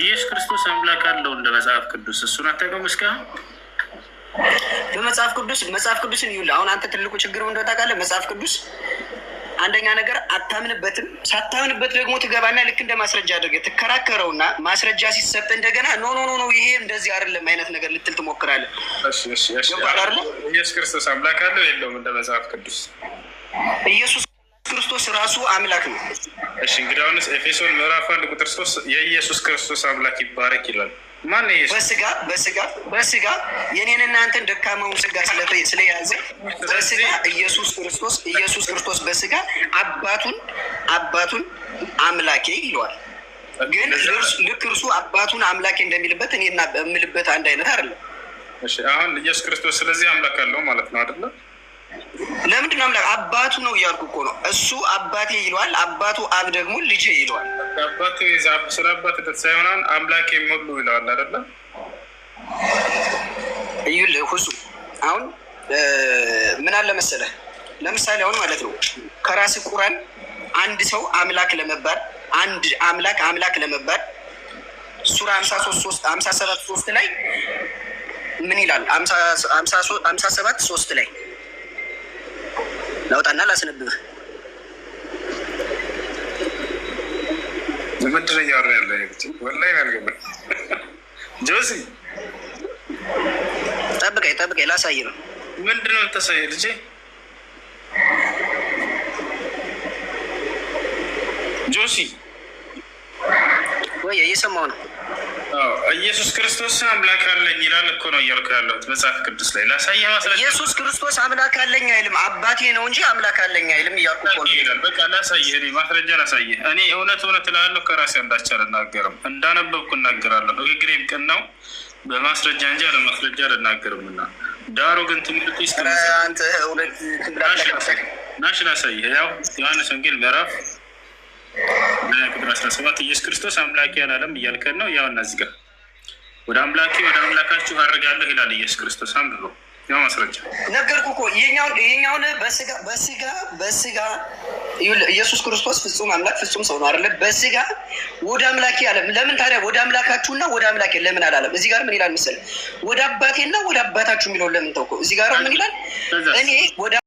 ኢየሱስ ክርስቶስ አምላክ አለው እንደ መጽሐፍ ቅዱስ። እሱን አታውቀውም እስካሁን? መጽሐፍ ቅዱስን ይኸውልህ፣ አሁን አንተ ትልቁ ችግር እንደው ታውቃለህ፣ መጽሐፍ ቅዱስ አንደኛ ነገር አታምንበትም። ሳታምንበት ደግሞ ትገባና ልክ እንደ ማስረጃ አድርገህ ትከራከረውና ማስረጃ ሲሰጥ እንደገና ኖ ይሄ እንደዚህ አይደለም አይነት ነገር ልትል ትሞክራለህ። ኢየሱስ ክርስቶስ አምላክ አለው የለውም እንደ መጽሐፍ ቅዱስ? ኢየሱስ ክርስቶስ ራሱ አምላክ ነው። እሺ እንግዲህ አሁንስ ኤፌሶን ምዕራፍ 1 ቁጥር 3 የኢየሱስ ክርስቶስ አምላክ ይባረክ ይላል። ማን ነው ኢየሱስ? በስጋ የኔን እናንተን ደካማውን ስጋ ስለያዘ በስጋ ኢየሱስ ክርስቶስ በስጋ አባቱን አምላኬ ይለዋል። ግን ልክ እርሱ አባቱን አምላኬ እንደሚልበት እኔና በምልበት አንድ አይነት አይደለም። እሺ አሁን ኢየሱስ ክርስቶስ ስለዚህ አምላክ አለው ማለት ነው አይደለ? ለምንድን ነው አምላክ? አባቱ ነው እያልኩ እኮ ነው። እሱ አባቴ ይለዋል፣ አባቱ አብ ደግሞ ልጄ ይለዋል። አባቱ ስለ አባት ሳይሆን አምላኬ ሙሉ ይለዋል አይደለ? ይኸውልህ ሁሱ አሁን ምን አለ መሰለህ፣ ለምሳሌ አሁን ማለት ነው ከራስ ቁራን አንድ ሰው አምላክ ለመባል አንድ አምላክ ለመባል ሱራ 57:3 ላይ ምን ይላል? 57:3 ላይ ላውጣና ላስነብብህ። ምንድን ነው እያወራህ ያለኸው? ወላሂ አልገባኝም። ጆሲ ጠብቀኝ ላሳይህ ነው። ምንድን ነው የምታሳየው ልጄ? ጆሲ ወይ እየሰማሁ ነው። ኢየሱስ ክርስቶስ አምላክ አለኝ ይላል እኮ ነው እያልኩ ያለሁት መጽሐፍ ቅዱስ ላይ ላሳየህ ማስረጃ። ኢየሱስ ክርስቶስ አምላክ አለኝ አይልም፣ አባቴ ነው እንጂ አምላክ አለኝ አይልም እያልኩ እኮ ነው ይላል። በቃ ላሳየህ፣ እኔ ማስረጃ ላሳየህ። እኔ እውነት እላለሁ፣ ከራሴ አንዳች አልናገርም፣ እንዳነበብኩ እናገራለሁ። ንግግሬም ቅን ነው፣ በማስረጃ እንጂ አለማስረጃ አልናገርም። እና ዳሩ ግን ትምህርት ውስጥ ናሽ ላሳየህ። ያው ዮሐንስ ወንጌል ምዕራፍ ቁጥር 17 ኢየሱስ ክርስቶስ አምላኬ አላለም እያልከን ነው። ያው እና እዚህ ጋር ወደ አምላካችሁ አድርጋለሁ ይላል ኢየሱስ ክርስቶስ። አንብቦ ያው ማስረጃ ነገርኩህ እኮ ይሄኛውን በስጋ ኢየሱስ ክርስቶስ ፍጹም አምላክ ፍጹም ሰው ነው አይደለ? በስጋ ወደ አምላኬ አለ። ለምን ታዲያ ወደ አምላካችሁና ወደ አምላኬ ለምን አላለም? እዚህ ጋር ምን ይላል መሰለህ? ወደ አባቴና ወደ አባታችሁ የሚለውን ለምን ተውከው? እዚህ ጋር ምን ይላል? እኔ ወደ